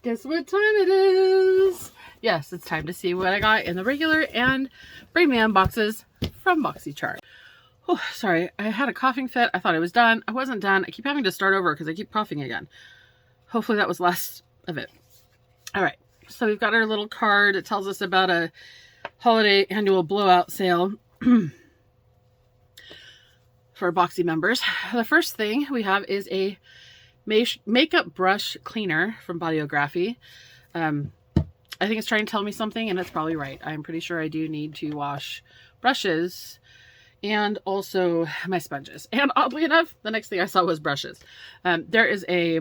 Guess what time it is? Yes, it's time to see what I got in the regular and premium boxes from Boxy chart. Oh, sorry, I had a coughing fit. I thought I was done. I wasn't done. I keep having to start over because I keep coughing again. Hopefully that was less of it. All right, so we've got our little card. It tells us about a holiday annual blowout sale for Boxy members. The first thing we have is a makeup brush cleaner from Bodyography. I think it's trying to tell me something, and it's probably right. I'm pretty sure I do need to wash brushes and also my sponges. And oddly enough, the next thing I saw was brushes. There is a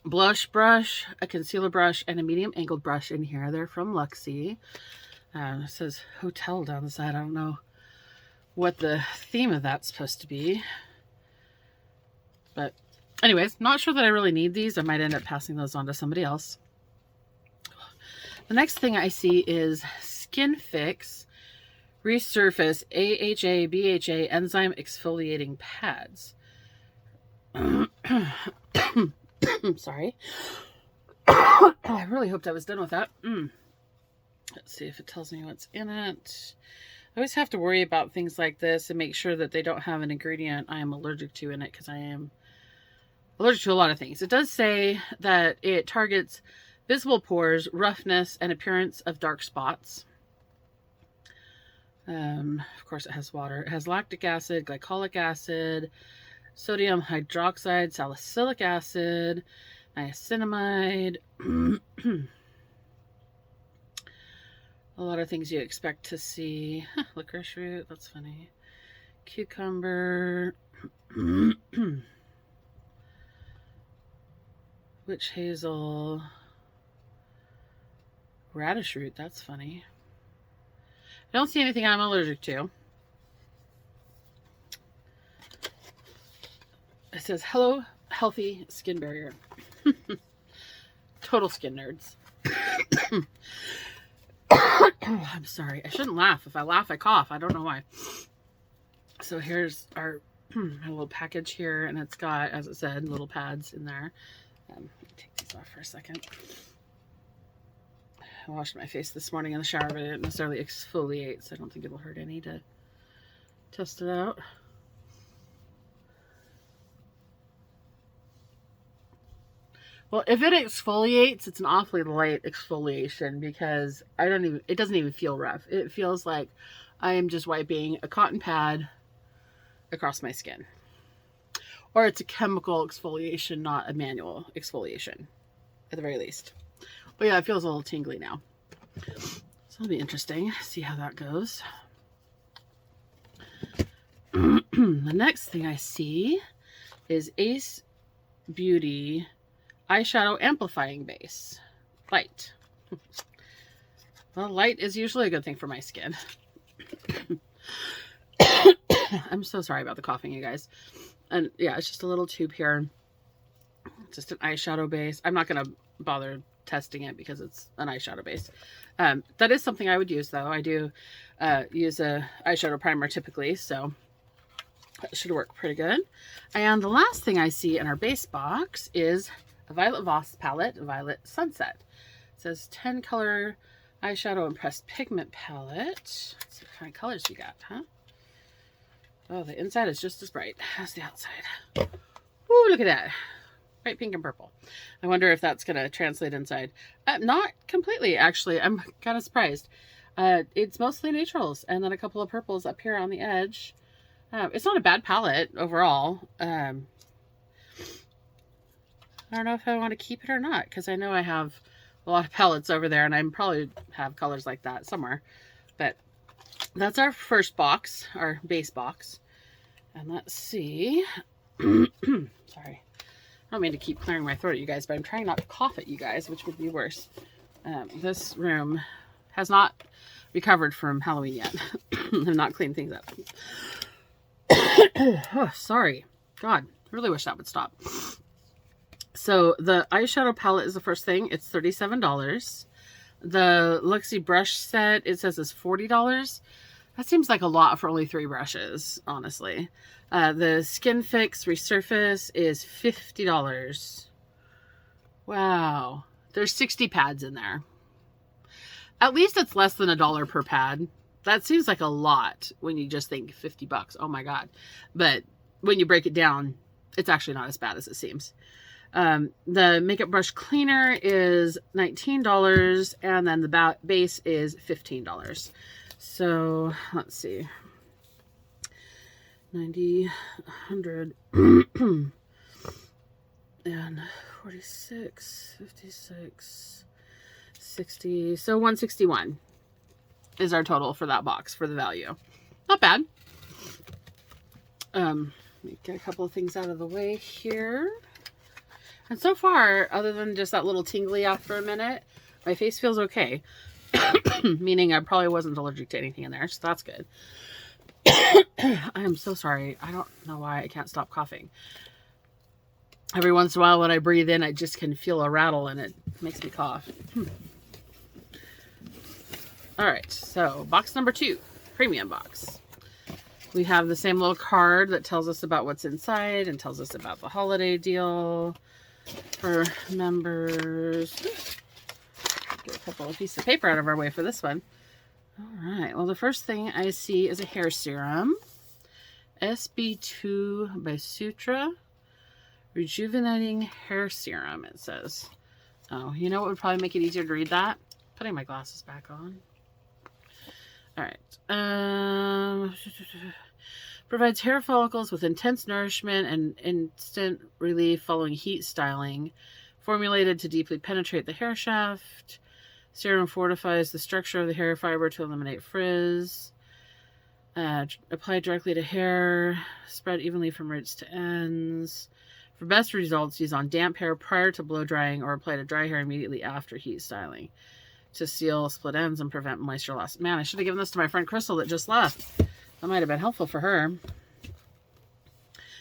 blush brush, a concealer brush, and a medium angled brush in here. They're from Luxie. It says hotel down the side. I don't know what the theme of that's supposed to be. But anyways, not sure that I really need these. I might end up passing those on to somebody else. The next thing I see is Skin Fix Resurface AHA BHA Enzyme Exfoliating Pads. Sorry. I really hoped I was done with that. Let's see if it tells me what's in it. I always have to worry about things like this and make sure that they don't have an ingredient I am allergic to in it, because I am allergic to a lot of things. It does say that it targets visible pores, roughness, and appearance of dark spots. Of course, it has water. It has lactic acid, glycolic acid, sodium hydroxide, salicylic acid, niacinamide. A lot of things you expect to see. Licorice root, that's funny. Cucumber. Witch hazel. Radish root, that's funny. I don't see anything I'm allergic to. It says, hello, healthy skin barrier. Total skin nerds. I'm sorry. I shouldn't laugh. If I laugh, I cough. I don't know why. So here's our little package here, and it's got, as it said, little pads in there. Let me take these off for a second. I washed my face this morning in the shower, but it didn't necessarily exfoliate, so I don't think it'll hurt any to test it out. Well, if it exfoliates, it's an awfully light exfoliation, because it doesn't even feel rough. It feels like I am just wiping a cotton pad across my skin. Or it's a chemical exfoliation, not a manual exfoliation, at the very least. But yeah, it feels a little tingly now. So it'll be interesting. See how that goes. The next thing I see is Ace Beauty Eyeshadow Amplifying Base. Light. Well, light is usually a good thing for my skin. I'm so sorry about the coughing, you guys. And yeah, it's just a little tube here. Just an eyeshadow base. I'm not going to bother testing it because it's an eyeshadow base. That is something I would use, though. I do use a eyeshadow primer typically, so that should work pretty good. And the last thing I see in our base box is a Violet Voss palette, Violet Sunset. It says 10 color eyeshadow and pressed pigment palette. Let's see what kind of colors you got, huh? Oh, the inside is just as bright as the outside. Ooh, look at that. Bright pink and purple. I wonder if that's going to translate inside. Not completely, actually. I'm kind of surprised. It's mostly neutrals and then a couple of purples up here on the edge. It's not a bad palette overall. I don't know if I want to keep it or not, because I know I have a lot of palettes over there, and I probably have colors like that somewhere. But that's our first box, our base box. And let's see. Sorry. I don't mean to keep clearing my throat at you guys, but I'm trying not to cough at you guys, which would be worse. This room has not recovered from Halloween yet. I've not cleaned things up. Oh, sorry. God, I really wish that would stop. So the eyeshadow palette is the first thing. It's $37. The Luxie brush set, it says, is $40. That seems like a lot for only 3 brushes, honestly. The Skin Fix Resurface is $50. Wow. There's 60 pads in there. At least it's less than $1 per pad. That seems like a lot when you just think 50 bucks. Oh my God. But when you break it down, it's actually not as bad as it seems. The makeup brush cleaner is $19 and then the base is $15. So let's see. 90, 100, and 46, 56, 60. So 161 is our total for that box for the value. Not bad. Let me get a couple of things out of the way here. And so far, other than just that little tingly after a minute, my face feels okay. Meaning I probably wasn't allergic to anything in there, so that's good. I am so sorry. I don't know why I can't stop coughing. Every once in a while when I breathe in, I just can feel a rattle and it makes me cough. All right, so box number 2, premium box. We have the same little card that tells us about what's inside and tells us about the holiday deal for members. Get a couple of pieces of paper out of our way for this one. All right, well, the first thing I see is a hair serum. SB2 by Sutra. Rejuvenating hair serum, it says. Oh, you know what would probably make it easier to read that? Putting my glasses back on. All right. Provides hair follicles with intense nourishment and instant relief following heat styling. Formulated to deeply penetrate the hair shaft. Serum fortifies the structure of the hair fiber to eliminate frizz. Apply directly to hair. Spread evenly from roots to ends. For best results, use on damp hair prior to blow drying or apply to dry hair immediately after heat styling to seal split ends and prevent moisture loss. Man, I should have given this to my friend Crystal that just left. That might have been helpful for her.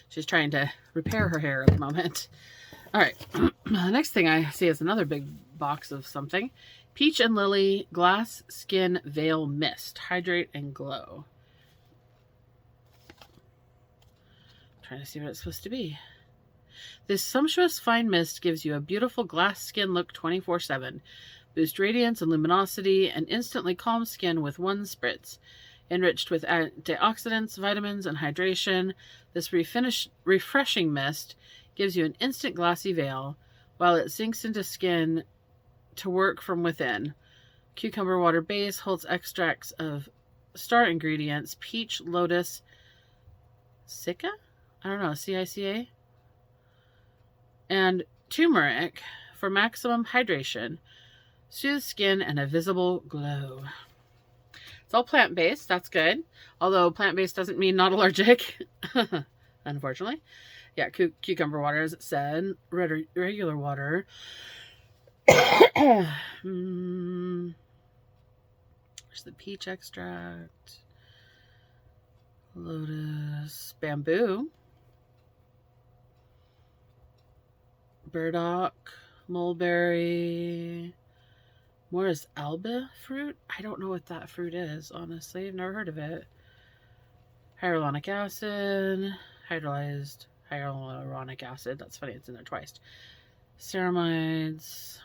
She's trying to repair her hair at the moment. All right. The next thing I see is another big box of something. Peach and Lily Glass Skin Veil Mist. Hydrate and glow. I'm trying to see what it's supposed to be. This sumptuous fine mist gives you a beautiful glass skin look 24/7. Boost radiance and luminosity and instantly calm skin with one spritz. Enriched with antioxidants, vitamins, and hydration, this refreshing mist gives you an instant glassy veil while it sinks into skin to work from within. Cucumber water base holds extracts of star ingredients, peach, lotus, cica? I don't know, C-I-C-A? And turmeric for maximum hydration, soothe skin, and a visible glow. It's all plant-based. That's good. Although plant-based doesn't mean not allergic, unfortunately. Yeah, cucumber water, as it said. Regular water. There's the peach extract. Lotus. Bamboo. Burdock. Mulberry. Morris alba fruit? I don't know what that fruit is, honestly. I've never heard of it. Hyaluronic acid. Hydrolyzed hyaluronic acid. That's funny, it's in there twice. Ceramides.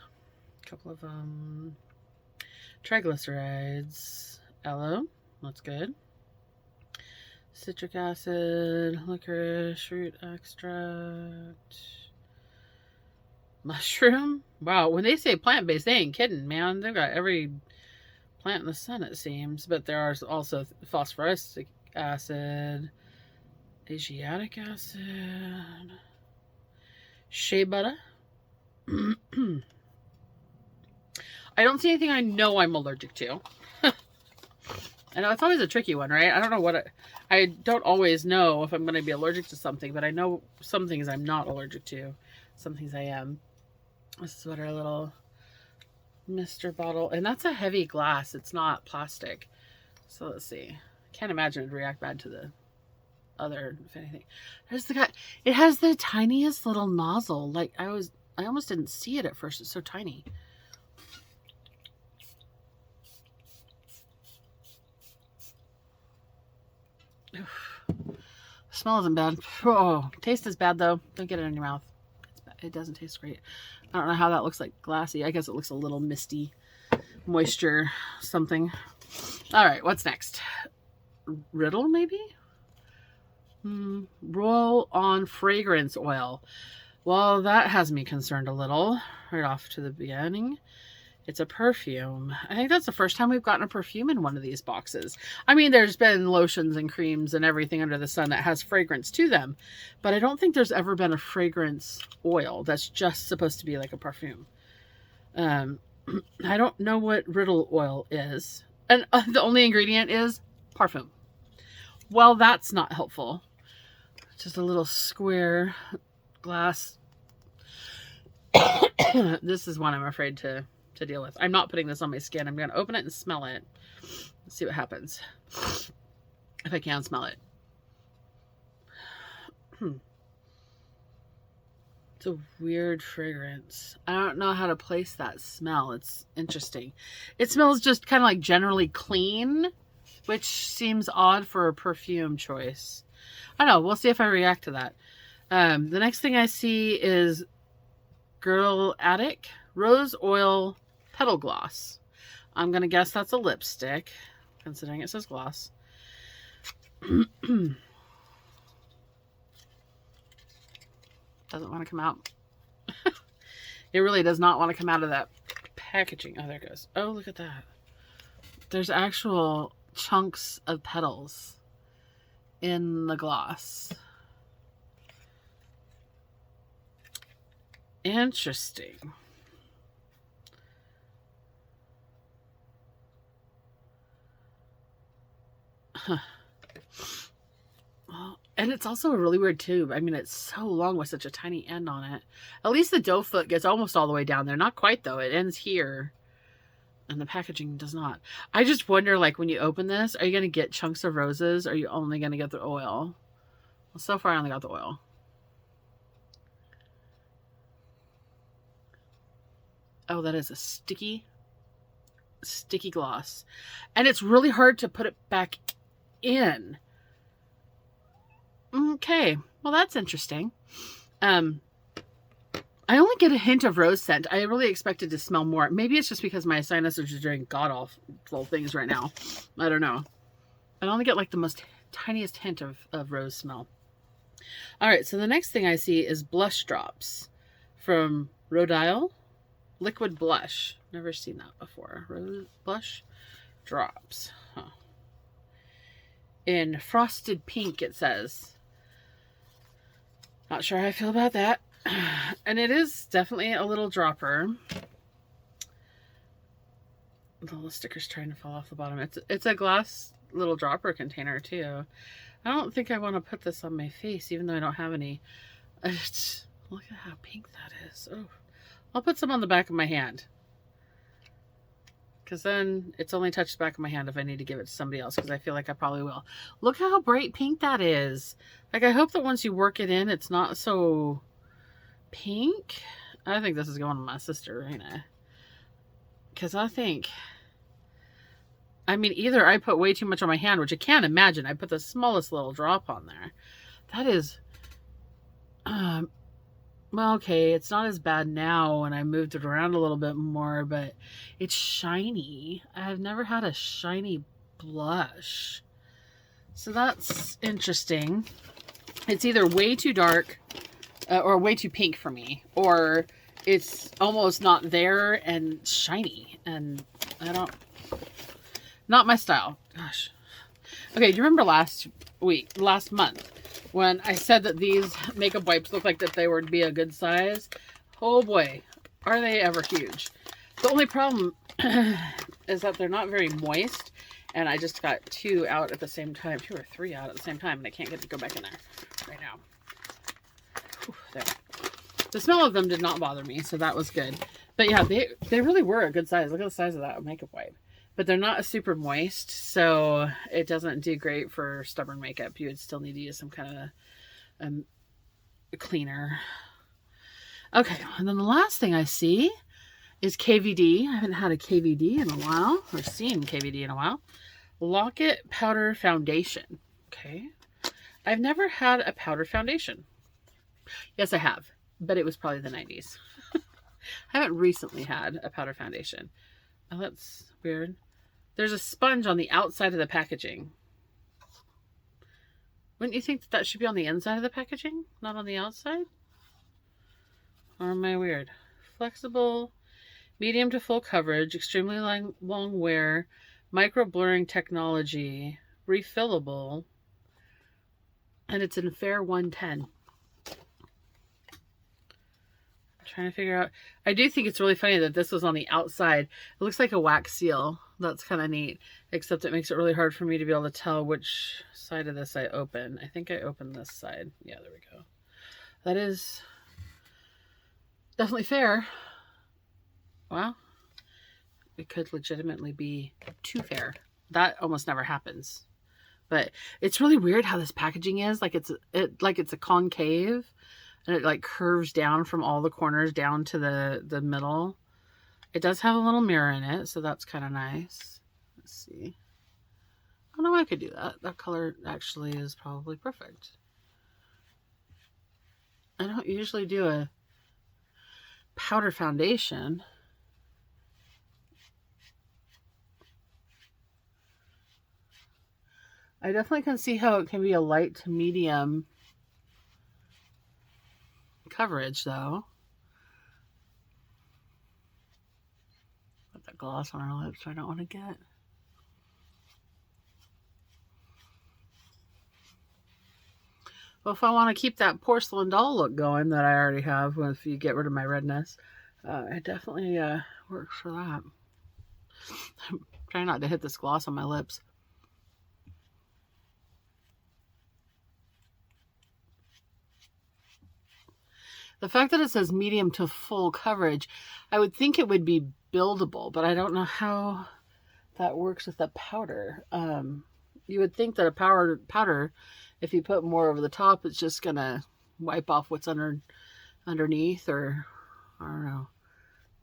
A couple of triglycerides. Aloe. That's good. Citric acid. Licorice root extract. Mushroom? Wow, when they say plant-based, they ain't kidding, man. They've got every plant in the sun, it seems. But there are also phosphoric acid, Asiatic acid, shea butter. I don't see anything I know I'm allergic to. I know it's always a tricky one, right? I don't know what I don't always know if I'm going to be allergic to something, but I know some things I'm not allergic to. Some things I am. This is what our little Mr. bottle, and that's a heavy glass. It's not plastic. So let's see. Can't imagine it'd react bad to the other, if anything. There's the guy. It has the tiniest little nozzle. Like I almost didn't see it at first. It's so tiny. Smell isn't bad. Oh, taste is bad though. Don't get it in your mouth. It doesn't taste great. I don't know how that looks like glassy. I guess it looks a little misty, moisture, something. All right, what's next? Riddle, maybe? Roll on fragrance oil. Well, that has me concerned a little right off to the beginning. It's a perfume. I think that's the first time we've gotten a perfume in one of these boxes. I mean, there's been lotions and creams and everything under the sun that has fragrance to them, but I don't think there's ever been a fragrance oil that's just supposed to be like a perfume. I don't know what Riddle oil is. And the only ingredient is parfum. Well, that's not helpful. Just a little square glass. This is one I'm afraid to deal with. I'm not putting this on my skin. I'm going to open it and smell it. Let's see what happens. If I can smell it. It's a weird fragrance. I don't know how to place that smell. It's interesting. It smells just kind of like generally clean, which seems odd for a perfume choice. I don't know. We'll see if I react to that. The next thing I see is Girl Addict Rose Oil Petal Gloss. I'm going to guess that's a lipstick, considering it says gloss. Doesn't want to come out. It really does not want to come out of that packaging. Oh, there it goes. Oh, look at that. There's actual chunks of petals in the gloss. Interesting. Huh. Well, and it's also a really weird tube. I mean, it's so long with such a tiny end on it. At least the doe foot gets almost all the way down there. Not quite, though. It ends here. And the packaging does not. I just wonder, like, when you open this, are you going to get chunks of roses? Or are you only going to get the oil? Well, so far I only got the oil. Oh, that is a sticky gloss. And it's really hard to put it back in. Okay, well, that's interesting. I only get a hint of rose scent. I really expected to smell more. Maybe it's just because my sinuses are doing god-awful things right now. I don't know. I only get like the most tiniest hint of rose smell. All right, so the next thing I see is blush drops from Rodile Liquid Blush. Never seen that before. Rose blush drops. Huh. In frosted pink, it says. Not sure how I feel about that. And it is definitely a little dropper. The little sticker's trying to fall off the bottom. It's a glass little dropper container too. I don't think I want to put this on my face, even though I don't have any. Look at how pink that is. Oh, I'll put some on the back of my hand. Because then it's only touched the back of my hand if I need to give it to somebody else, because I feel like I probably will. Look how bright pink that is. Like, I hope that once you work it in, it's not so pink. I think this is going to my sister, ain't it? Because I think, I mean, either I put way too much on my hand, which I can't imagine. I put the smallest little drop on there. That is, well, okay, it's not as bad now when I moved it around a little bit more, but it's shiny. I've never had a shiny blush. So that's interesting. It's either way too dark or way too pink for me, or it's almost not there and shiny. And I don't, not my style. Gosh. Okay, do you remember last month, when I said that these makeup wipes look like that they would be a good size? Oh boy, are they ever huge. The only problem is that they're not very moist, and I just got 2 out at the same time, 2 or 3 out at the same time, and I can't get to go back in there right now. Whew, there. The smell of them did not bother me, so that was good. But yeah, they really were a good size. Look at the size of that makeup wipe. But they're not super moist, so it doesn't do great for stubborn makeup. You would still need to use some kind of cleaner. Okay, and then the last thing I see is KVD. I haven't had a KVD in a while, or seen KVD in a while. Locket Powder Foundation. Okay. I've never had a powder foundation. Yes, I have. but it was probably the 90s. I haven't recently had a powder foundation. Oh, that's weird. There's a sponge on the outside of the packaging. Wouldn't you think that that should be on the inside of the packaging, not on the outside? Or am I weird? Flexible, medium to full coverage, extremely long wear, micro blurring technology, refillable, and it's in fair 110. Trying to figure out. I do think it's really funny that this was on the outside. It looks like a wax seal. That's kind of neat, except it makes it really hard for me to be able to tell which side of this I open. I think I opened this side. Yeah, there we go. That is definitely fair. Wow. It could legitimately be too fair. That almost never happens. But it's really weird how this packaging is. Like it's a concave. And it like curves down from all the corners down to the middle. It does have a little mirror in it, so that's kind of nice. Let's see. I don't know, I could do that. That color actually is probably perfect. I don't usually do a powder foundation. I definitely can see how it can be a light to medium coverage though. Put that gloss on our lips, I don't want to get. Well, if I want to keep that porcelain doll look going that I already have, if you get rid of my redness, it definitely works for that. I'm trying not to hit this gloss on my lips. The fact that it says medium to full coverage, I would think it would be buildable, but I don't know how that works with the powder. You would think that a powder, if you put more over the top, it's just going to wipe off what's underneath, or I don't know.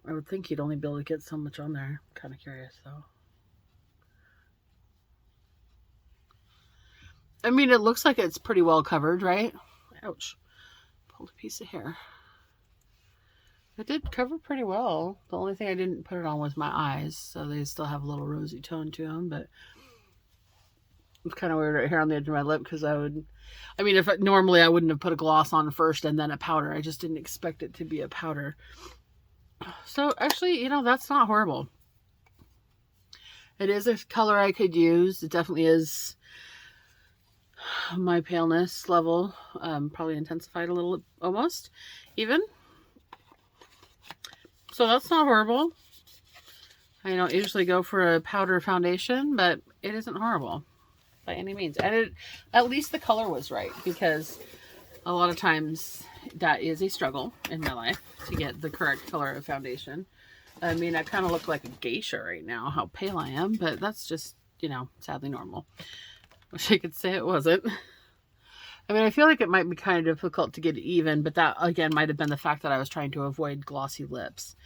I would think you'd only be able to get so much on there. I'm kind of curious though. I mean, it looks like it's pretty well covered, right? Ouch. Pulled a piece of hair. It did cover pretty well. The only thing I didn't put it on was my eyes, so they still have a little rosy tone to them, but it's kind of weird right here on the edge of my lip because normally I wouldn't have put a gloss on first and then a powder. I just didn't expect it to be a powder. So actually, that's not horrible. It is a color I could use. It definitely is my paleness level, probably intensified a little, almost even. So that's not horrible. I don't usually go for a powder foundation, but it isn't horrible by any means. And at least the color was right, because a lot of times that is a struggle in my life to get the correct color of foundation. I mean, I kind of look like a geisha right now, how pale I am, but that's just, sadly normal. Wish I could say it wasn't. I mean, I feel like it might be kind of difficult to get it even, but that, again, might have been the fact that I was trying to avoid glossy lips.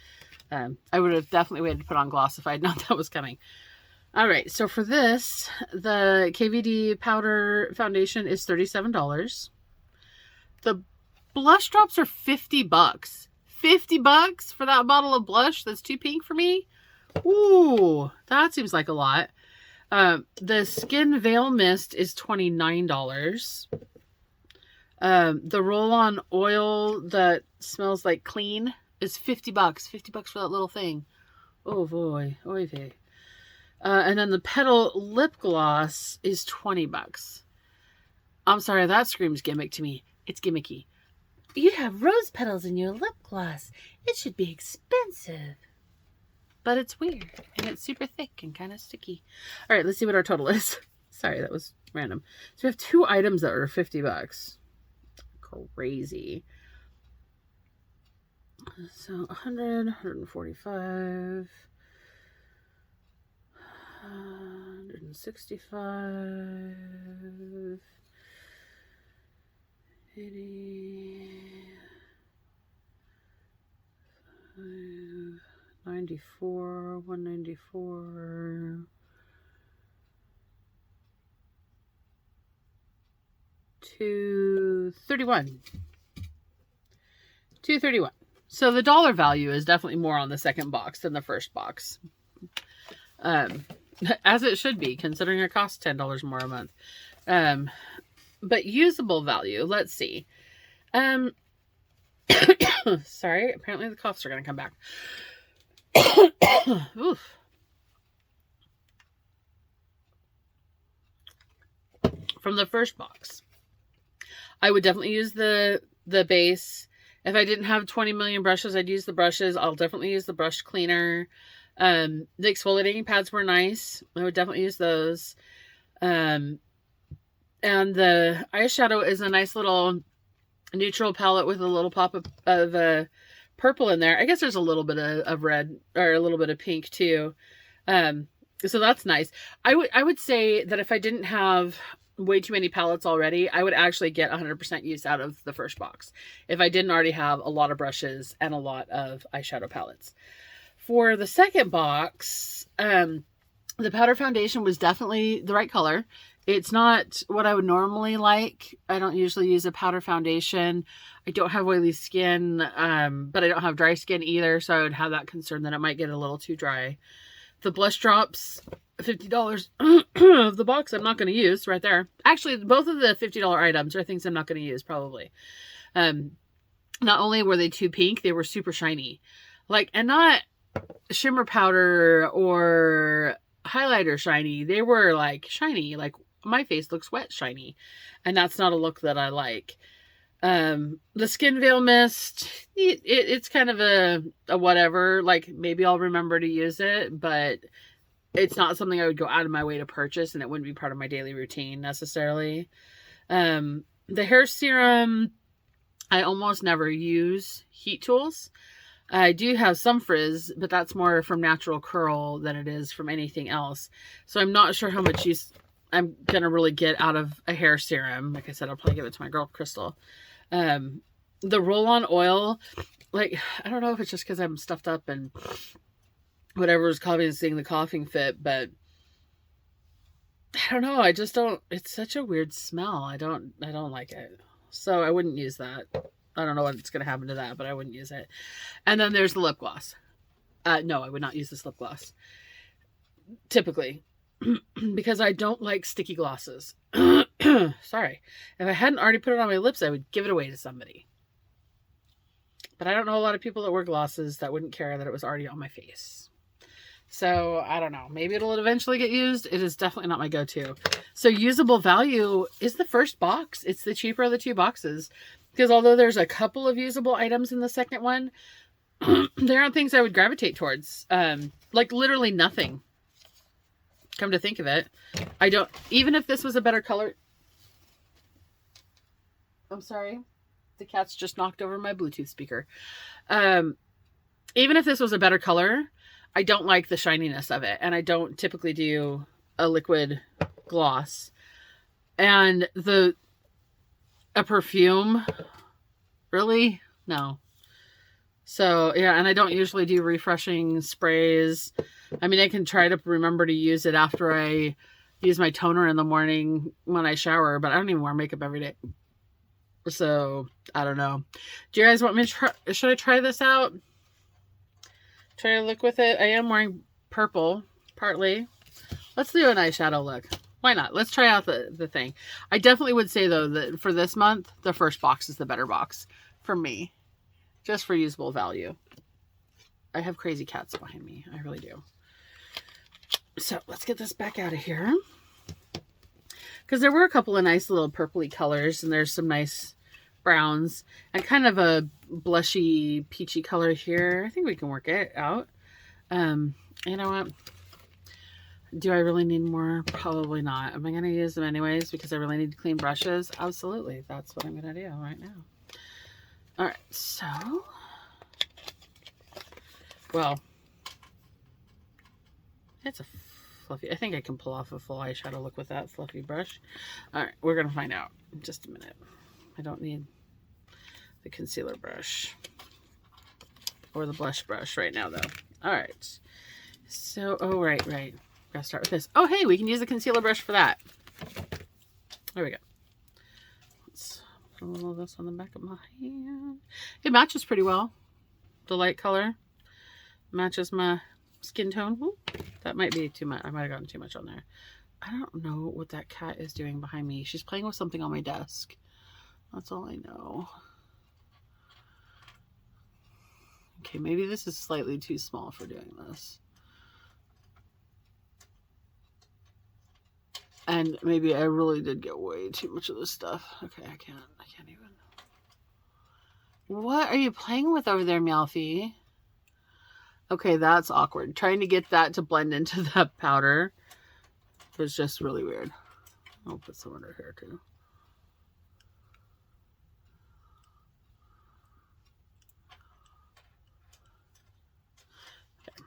I would have definitely waited to put on gloss if I had known that was coming. All right, so for this, the Kvd Powder Foundation is $37. The blush drops are $50. $50 for that bottle of blush that's too pink for me? Ooh, that seems like a lot. The Skin Veil Mist is $29. The roll-on oil that smells like clean is $50. $50 for that little thing. Oh boy, oy vey. And then the Petal Lip Gloss is $20. I'm sorry, that screams gimmick to me. It's gimmicky. You have rose petals in your lip gloss. It should be expensive. But it's weird, and it's super thick and kind of sticky. All right, let's see what our total is. Sorry, that was random. So we have 2 items that are $50. Crazy. So 100, 145, 165, 80, 94, 194, 231. $2.31. So the dollar value is definitely more on the second box than the first box. As it should be, considering it costs $10 more a month. But usable value, let's see. Sorry, apparently the coughs are going to come back. Oof. From the first box, I would definitely use the base. If I didn't have 20 million brushes, I'd use the brushes. I'll definitely use the brush cleaner. The exfoliating pads were nice. I would definitely use those. And the eyeshadow is a nice little neutral palette with a little pop of purple in there. I guess there's a little bit of red or a little bit of pink too. So that's nice. I would say that if I didn't have way too many palettes already, I would actually get 100% use out of the first box if I didn't already have a lot of brushes and a lot of eyeshadow palettes. For the second box, the powder foundation was definitely the right color. It's not what I would normally like. I don't usually use a powder foundation. I don't have oily skin, but I don't have dry skin either, so I would have that concern that it might get a little too dry. The blush drops, $50 of the box I'm not going to use right there. Actually, both of the $50 items are things I'm not going to use probably. Not only were they too pink, they were super shiny. Like, and not shimmer powder or highlighter shiny. They were like shiny, like my face looks wet shiny. And that's not a look that I like. The Skin Veil Mist, it's kind of a whatever. Like, maybe I'll remember to use it, but it's not something I would go out of my way to purchase, and it wouldn't be part of my daily routine necessarily. The hair serum, I almost never use heat tools. I do have some frizz, but that's more from natural curl than it is from anything else. So I'm not sure how much use I'm going to really get out of a hair serum. Like I said, I'll probably give it to my girl, Crystal. The roll-on oil, like, I don't know if it's just because I'm stuffed up and whatever is causing the coughing fit, but I don't know. I just don't, it's such a weird smell. I don't like it. So I wouldn't use that. I don't know what's going to happen to that, but I wouldn't use it. And then there's the lip gloss. No, I would not use this lip gloss. Typically. Because I don't like sticky glosses. Sorry. If I hadn't already put it on my lips, I would give it away to somebody. But I don't know a lot of people that wear glosses that wouldn't care that it was already on my face. So, I don't know. Maybe it'll eventually get used. It is definitely not my go-to. So, usable value is the first box. It's the cheaper of the two boxes. Because although there's a couple of usable items in the second one, there aren't things I would gravitate towards. Like, literally nothing. Come to think of it. I don't... Even if this was a better color... I'm sorry. The cat's just knocked over my Bluetooth speaker. Even if this was a better color, I don't like the shininess of it. And I don't typically do a liquid gloss. And a perfume, really? No. So, yeah, and I don't usually do refreshing sprays. I mean, I can try to remember to use it after I use my toner in the morning when I shower, but I don't even wear makeup every day. So, I don't know. Do you guys want me to try? Should I try this out? Try to look with it. I am wearing purple, partly. Let's do an eyeshadow look. Why not? Let's try out the thing. I definitely would say, though, that for this month, the first box is the better box for me. Just for usable value. I have crazy cats behind me. I really do. So, let's get this back out of here. Because there were a couple of nice little purpley colors. And there's some nice browns. And kind of a blushy, peachy color here. I think we can work it out. You know what? Do I really need more? Probably not. Am I going to use them anyways because I really need to clean brushes? Absolutely. That's what I'm going to do right now. All right. So, well, it's a fluffy. I think I can pull off a full eyeshadow look with that fluffy brush. All right. We're going to find out in just a minute. I don't need the concealer brush or the blush brush right now, though. All right. So, oh, right. Gotta start with this. Oh, hey, we can use the concealer brush for that. There we go. Let's A little of this on the back of my hand. It matches pretty well. The light color matches my skin tone. Ooh, that might be too much. I might have gotten too much on there. I don't know what that cat is doing behind me. She's playing with something on my desk. That's all I know. Okay, maybe this is slightly too small for doing this. And maybe I really did get way too much of this stuff. Okay, I can't even. What are you playing with over there, Meowfie? Okay, that's awkward. Trying to get that to blend into that powder was just really weird. I'll put some under here too. Okay.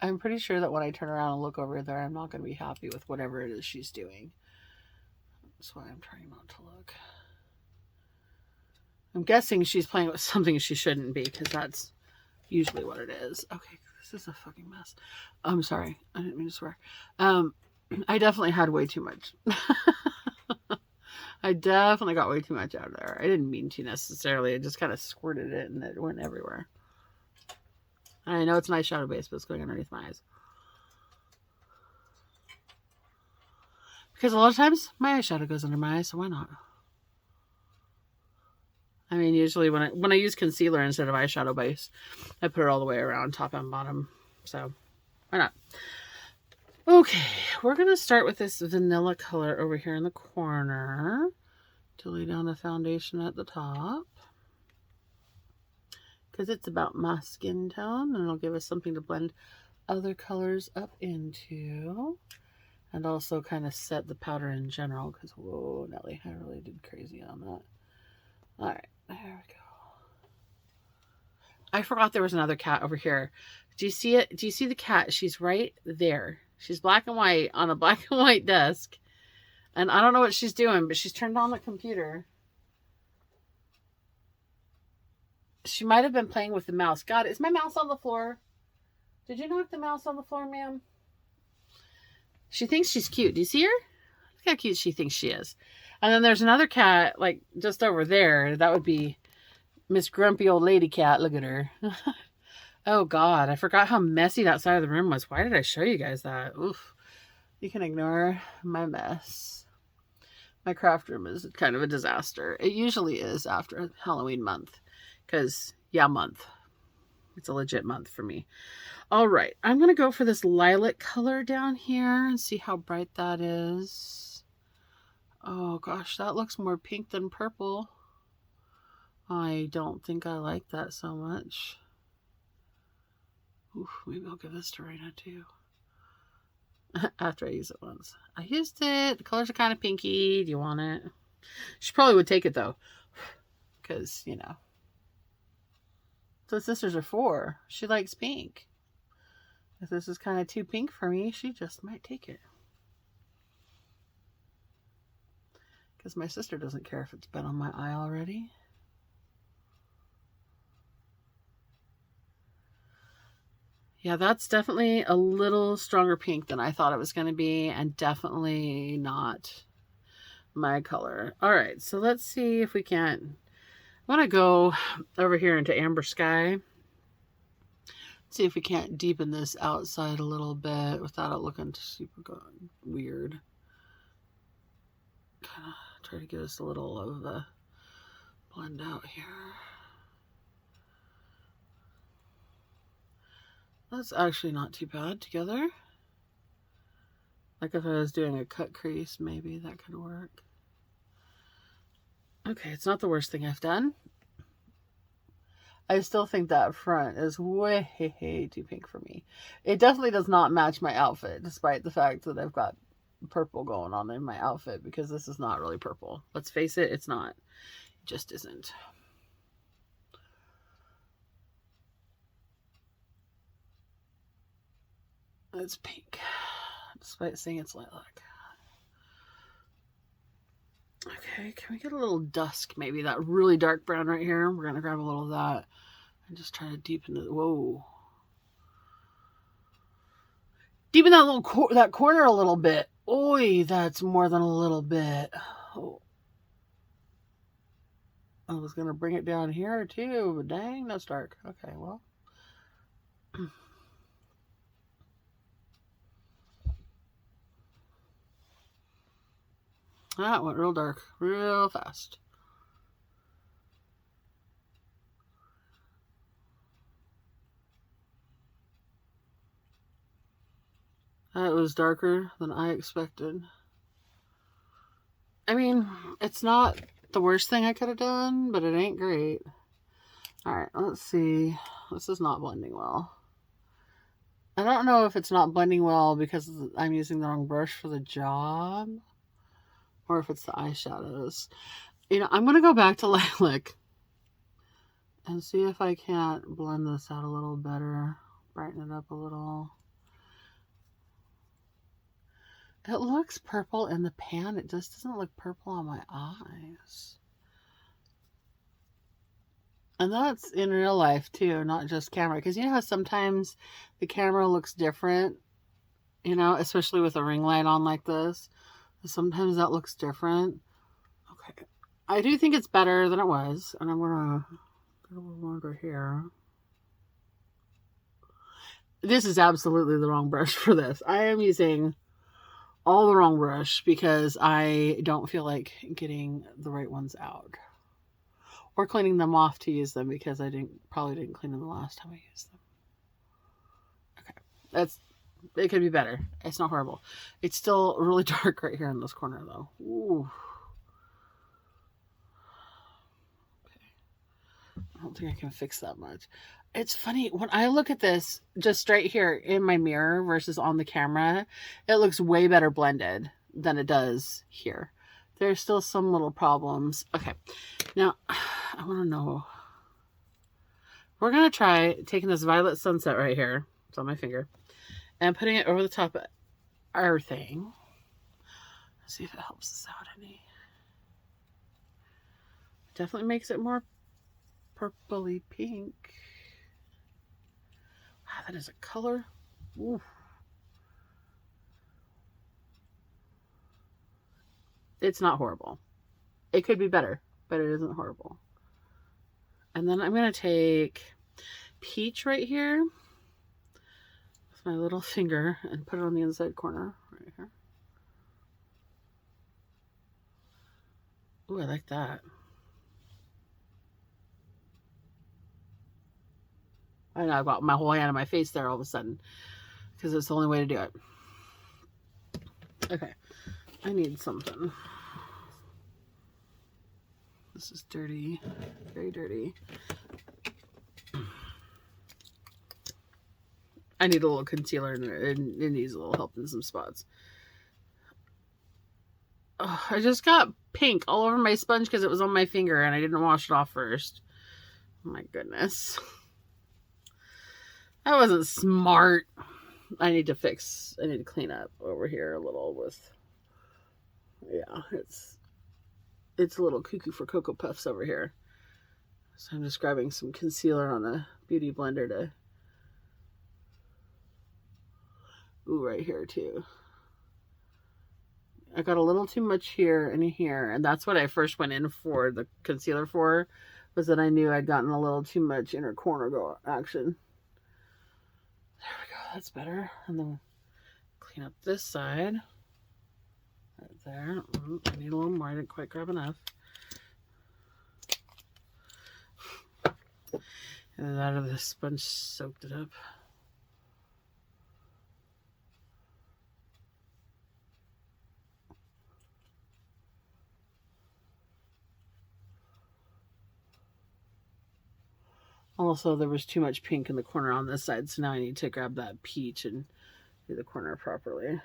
I'm pretty sure that when I turn around and look over there, I'm not going to be happy with whatever it is she's doing. That's why I'm trying not to look. I'm guessing she's playing with something she shouldn't be, because that's usually what it is. Okay, this is a fucking mess. I'm sorry. I didn't mean to swear. I definitely had way too much. I definitely got way too much out of there. I didn't mean to necessarily. I just kind of squirted it and it went everywhere. And I know it's an eyeshadow base, but it's going underneath my eyes. Because a lot of times my eyeshadow goes under my eyes, so why not? I mean, usually when I use concealer instead of eyeshadow base, I put it all the way around, top and bottom. So, why not? Okay, we're going to start with this vanilla color over here in the corner to lay down the foundation at the top. Because it's about my skin tone, and it'll give us something to blend other colors up into. And also kind of set the powder in general, because, whoa, Nelly, I really did crazy on that. All right, there we go. I forgot there was another cat over here. Do you see it? Do you see the cat? She's right there. She's black and white on a black and white desk. And I don't know what she's doing, but she's turned on the computer. She might have been playing with the mouse. God, is my mouse on the floor? Did you knock the mouse on the floor, ma'am? She thinks she's cute. Do you see her? Look how cute she thinks she is. And then there's another cat, like, just over there. That would be Miss Grumpy Old Lady Cat. Look at her. Oh, God. I forgot how messy that side of the room was. Why did I show you guys that? Oof. You can ignore my mess. My craft room is kind of a disaster. It usually is after Halloween month. Because, yeah, month. It's a legit month for me. All right. I'm going to go for this lilac color down here and see how bright that is. Oh, gosh. That looks more pink than purple. I don't think I like that so much. Oof, maybe I'll give this to Raina too. After I use it once. I used it. The colors are kind of pinky. Do you want it? She probably would take it though. Because, you know. So sisters are 4. She likes pink. If this is kind of too pink for me, she just might take it. Because my sister doesn't care if it's been on my eye already. Yeah, that's definitely a little stronger pink than I thought it was going to be, and definitely not my color. All right, so let's see if we can't. I want to go over here into Amber Sky. See if we can't deepen this outside a little bit without it looking super weird. Kind of try to give us a little of the blend out here. That's actually not too bad together. Like if I was doing a cut crease, maybe that could work. Okay, it's not the worst thing I've done. I still think that front is way too pink for me. It definitely does not match my outfit, despite the fact that I've got purple going on in my outfit, because this is not really purple. Let's face it, it's not. It just isn't. It's pink, despite saying it's lilac. Okay, can we get a little dusk, maybe that really dark brown right here? We're going to grab a little of that and just try to deepen it. Whoa. Deepen that little that corner a little bit. Oi, that's more than a little bit. Oh, I was going to bring it down here too, but dang, that's dark. Okay, well. That went real dark, real fast. That was darker than I expected. I mean, it's not the worst thing I could have done, but it ain't great. Alright, let's see. This is not blending well. I don't know if it's not blending well because I'm using the wrong brush for the job, or if it's the eyeshadows. You know, I'm going to go back to Lilac and see if I can't blend this out a little better. Brighten it up a little. It looks purple in the pan. It just doesn't look purple on my eyes. And that's in real life too, not just camera. Because you know how sometimes the camera looks different, you know, especially with a ring light on like this. Sometimes that looks different. Okay. I do think it's better than it was. And I'm going to get a little longer here. This is absolutely the wrong brush for this. I am using all the wrong brush because I don't feel like getting the right ones out. Or cleaning them off to use them because I probably didn't clean them the last time I used them. Okay. It could be better. It's not horrible. It's still really dark right here in this corner though. Ooh. Okay. I don't think I can fix that much. It's funny, when I look at this just right here in my mirror versus on the camera, it looks way better blended than it does here. There's still some little problems. Okay, now I want to know. We're going to try taking this Violet Sunset right here. It's on my finger. And putting it over the top of our thing. Let's see if it helps us out any. Definitely makes it more purpley pink. Wow, that is a color. Ooh. It's not horrible. It could be better, but it isn't horrible. And then I'm going to take Peach right here with my little finger and put it on the inside corner right here. Ooh, I like that. I know I got my whole hand on my face there all of a sudden because it's the only way to do it. Okay, I need something. This is dirty, very dirty. I need a little concealer and it needs a little help in some spots. Oh, I just got pink all over my sponge because it was on my finger and I didn't wash it off first. Oh my goodness. That wasn't smart. I need to clean up over here a little with, yeah, it's a little cuckoo for Cocoa Puffs over here. So I'm just grabbing some concealer on a beauty blender to, ooh, right here too. I got a little too much here and here, and that's what I first went in for the concealer for, was that I knew I'd gotten a little too much inner corner action. There we go, that's better. And then clean up this side. Right there. I need a little more, I didn't quite grab enough. And then out of the sponge soaked it up. Also, there was too much pink in the corner on this side, so now I need to grab that peach and do the corner properly.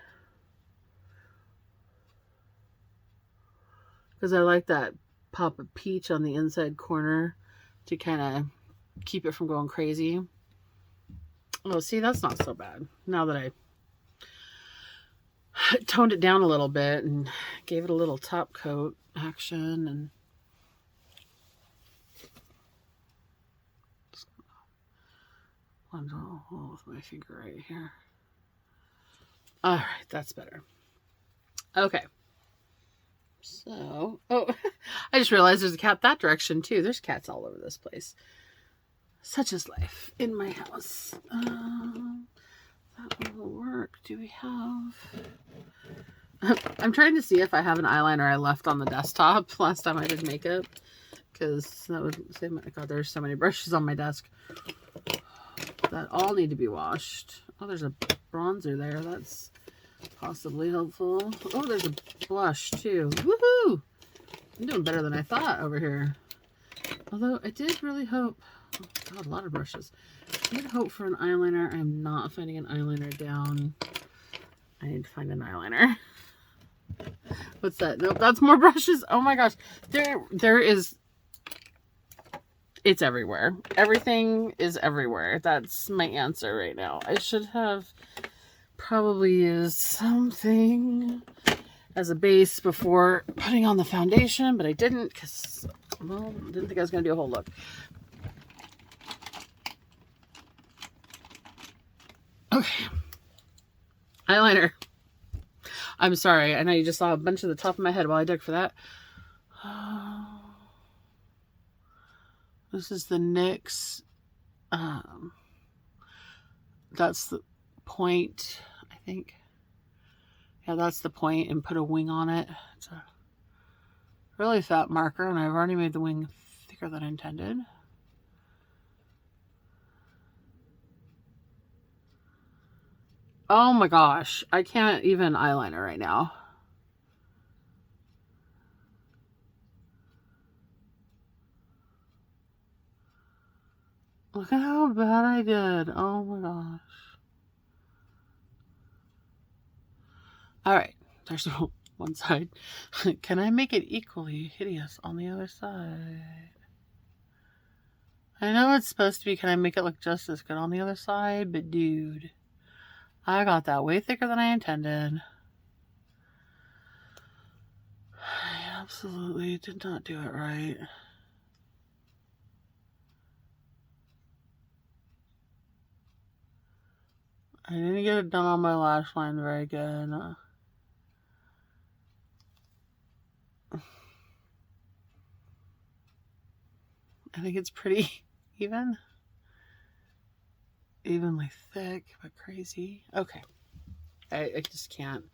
Because I like that pop of peach on the inside corner to kind of keep it from going crazy. Oh, see, that's not so bad. Now that I toned it down a little bit and gave it a little top coat action and blend all with my finger right here. All right, that's better. Okay. So, oh, I just realized there's a cat that direction too. There's cats all over this place. Such is life in my house. That will work. Do we have... I'm trying to see if I have an eyeliner I left on the desktop last time I did makeup. Because that would say, my God, there's so many brushes on my desk that all need to be washed. Oh, there's a bronzer there. That's possibly helpful. Oh, there's a blush too. Woohoo! I'm doing better than I thought over here. Although I did really hope... Oh, God, a lot of brushes. I did hope for an eyeliner. I'm not finding an eyeliner down. I need to find an eyeliner. What's that? Nope, that's more brushes. Oh my gosh. There is... It's everywhere. Everything is everywhere. That's my answer right now. I should have probably used something as a base before putting on the foundation, but I didn't because, well, didn't think I was going to do a whole look. Okay. Eyeliner. I'm sorry. I know you just saw a bunch of the top of my head while I dug for that. This is the NYX. That's the point, I think. Yeah, that's the point, and put a wing on it. It's a really fat marker, and I've already made the wing thicker than intended. Oh my gosh, I can't even eyeliner right now. Look at how bad I did. Oh my gosh. Alright, there's one side. Can I make it equally hideous on the other side? I know it's supposed to be, can I make it look just as good on the other side? But dude, I got that way thicker than I intended. I absolutely did not do it right. I didn't get it done on my lash line very good. I think it's pretty even. Evenly thick, but crazy. Okay. I just can't.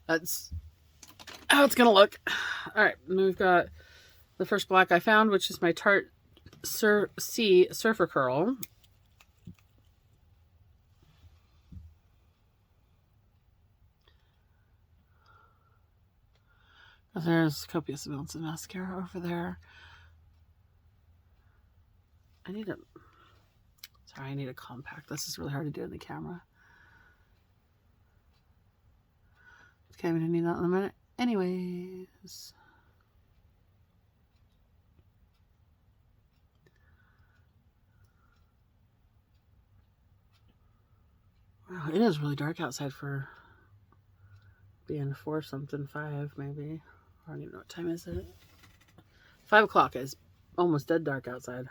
That's how it's gonna look. Alright, we've got the first black I found, which is my Tarte C Surfer Curl. There's copious amounts of mascara over there. I need a compact. This is really hard to do in the camera. Okay, I'm gonna need that in a minute. Anyways. Wow, it is really dark outside for being 4 something, 5 maybe. I don't even know what time is it. 5 o'clock is almost dead dark outside.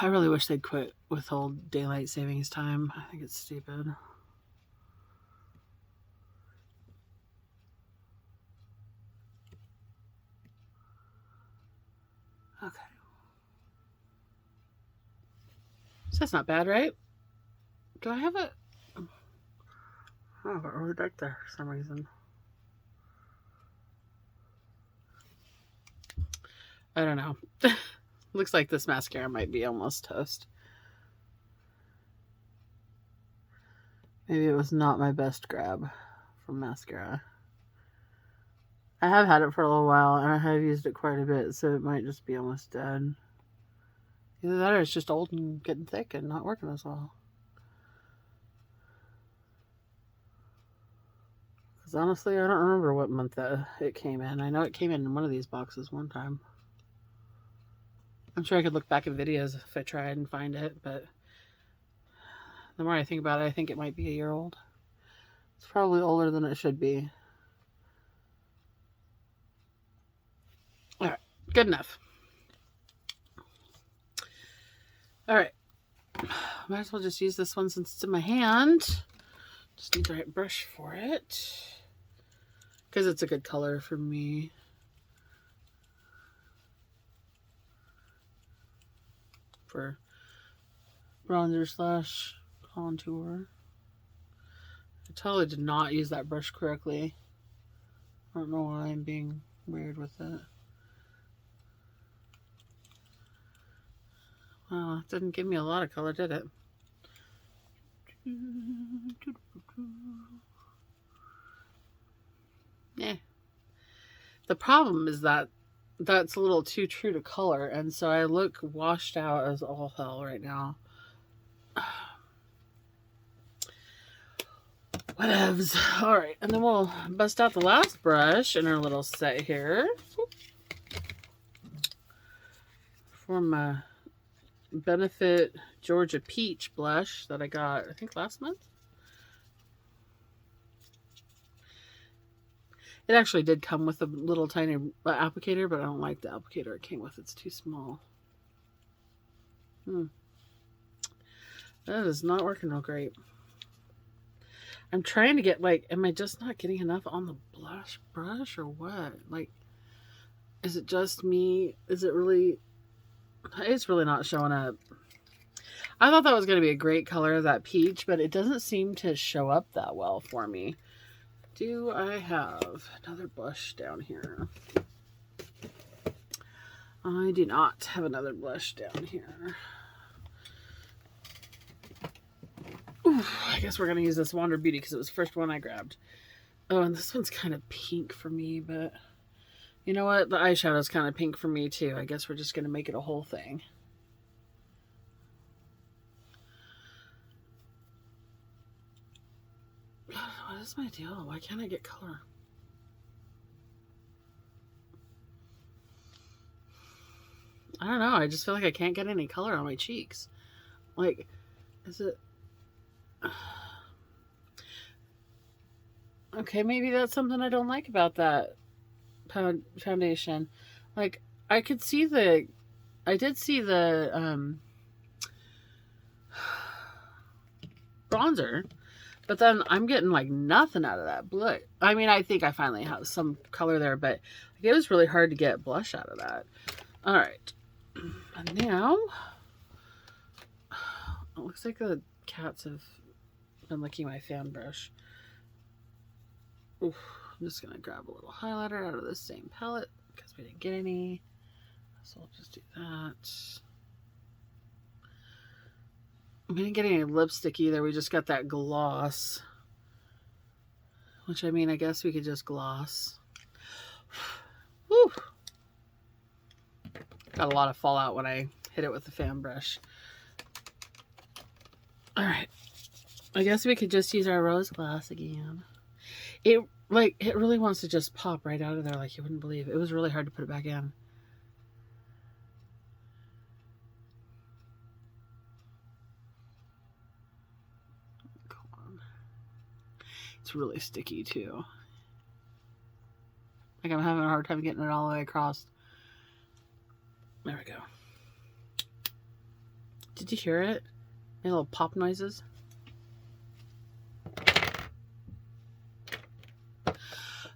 I really wish they'd quit withhold daylight savings time. I think it's stupid. Okay. So that's not bad, right? Do I have it? I have it really dark there for some reason. I don't know. Looks like this mascara might be almost toast. Maybe it was not my best grab from mascara. I have had it for a little while, and I have used it quite a bit, so it might just be almost dead. Either that or it's just old and getting thick and not working as well. Because honestly, I don't remember what month it came in. I know it came in one of these boxes one time. I'm sure I could look back at videos if I tried and find it, but the more I think about it, I think it might be a year old. It's probably older than it should be. Alright, good enough. Alright, might as well just use this one since it's in my hand. Just need the right brush for it. because it's a good color for me. For bronzer slash contour. I totally did not use that brush correctly. I don't know why I'm being weird with it. Wow, it didn't give me a lot of color, did it? Yeah. The problem is that that's a little too true to color, and so I look washed out as all hell right now. Whatevs. Alright, and then we'll bust out the last brush in our little set here. From a Benefit Georgia Peach blush that I got, I think, last month. It actually did come with a little tiny applicator, but I don't like the applicator it came with. It's too small. That is not working real great. I'm trying to get, like, am I just not getting enough on the blush brush or what? Like, is it just me? Is it really... It's really not showing up. I thought that was going to be a great color, that peach, but it doesn't seem to show up that well for me. Do I have another blush down here? I do not have another blush down here. Ooh, I guess we're going to use this Wander Beauty because it was the first one I grabbed. Oh, and this one's kind of pink for me, but you know what? The eyeshadow's kind of pink for me too. I guess we're just going to make it a whole thing. What is my deal? Why can't I get color? I don't know. I just feel like I can't get any color on my cheeks. Like, is it... Okay, maybe that's something I don't like about that foundation. Like, I could see the... I did see the bronzer, but then I'm getting like nothing out of that blue. I mean, I think I finally have some color there, but it was really hard to get blush out of that. All right. And now, it looks like the cats have been licking my fan brush. Oof, I'm just going to grab a little highlighter out of the same palette because we didn't get any. So I'll just do that. We didn't get any lipstick either. We just got that gloss. Which, I mean, I guess we could just gloss. Woo! Got a lot of fallout when I hit it with the fan brush. Alright. I guess we could just use our rose glass again. It really wants to just pop right out of there like you wouldn't believe. It was really hard to put it back in. It's really sticky too. Like I'm having a hard time getting it all the way across. There we go. Did you hear it? Any little pop noises?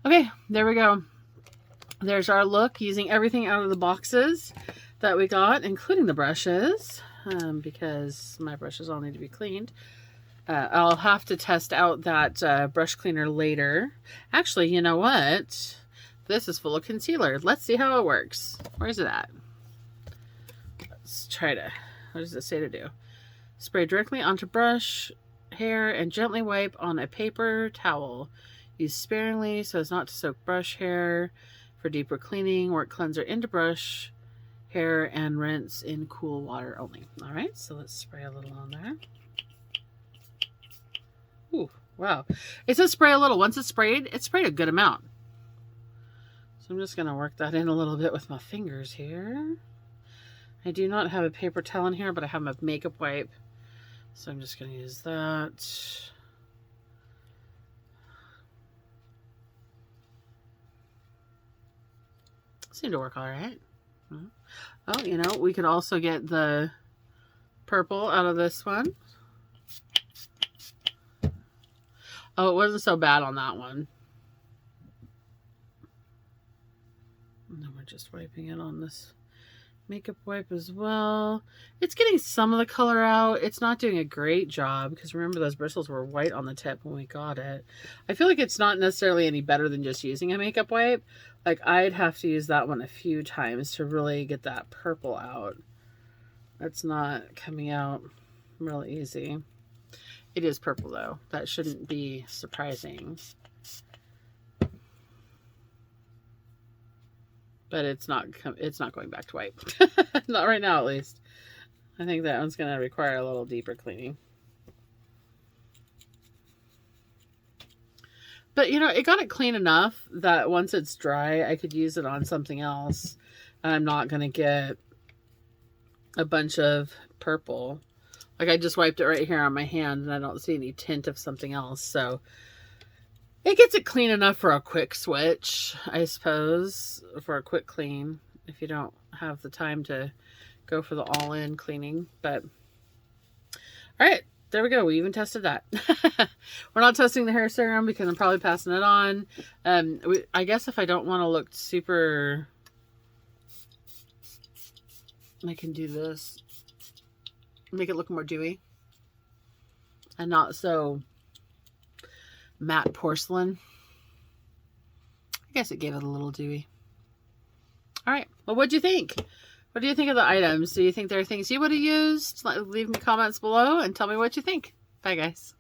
Okay, there we go. There's our look using everything out of the boxes that we got, including the brushes, because my brushes all need to be cleaned. I'll have to test out that brush cleaner later. Actually, you know what? This is full of concealer. Let's see how it works. Where's it at? Let's try to... What does it say to do? Spray directly onto brush, hair, and gently wipe on a paper towel. Use sparingly so as not to soak brush hair. For deeper cleaning, work cleanser into brush, hair, and rinse in cool water only. Alright, so let's spray a little on there. Ooh, wow. It says spray a little. Once it's sprayed a good amount. So I'm just going to work that in a little bit with my fingers here. I do not have a paper towel in here, but I have my makeup wipe. So I'm just going to use that. Seemed to work all right. Oh, you know, we could also get the purple out of this one. Oh, it wasn't so bad on that one. And then we're just wiping it on this makeup wipe as well. It's getting some of the color out. It's not doing a great job because remember those bristles were white on the tip when we got it. I feel like it's not necessarily any better than just using a makeup wipe. Like I'd have to use that one a few times to really get that purple out. That's not coming out real easy. It is purple though. That shouldn't be surprising. But it's not going back to white. Not right now, at least. I think that one's going to require a little deeper cleaning. But, you know, it got it clean enough that once it's dry, I could use it on something else. And I'm not going to get a bunch of purple. Like, I just wiped it right here on my hand, and I don't see any tint of something else. So, it gets it clean enough for a quick switch, I suppose, for a quick clean, if you don't have the time to go for the all-in cleaning. But, all right, there we go. We even tested that. We're not testing the hair serum because I'm probably passing it on. I guess if I don't want to look super, I can do this. Make it look more dewy and not so matte porcelain. I guess it gave it a little dewy. All right. Well, what'd you think? What do you think of the items? Do you think there are things you would have used? Leave me comments below and tell me what you think. Bye, guys.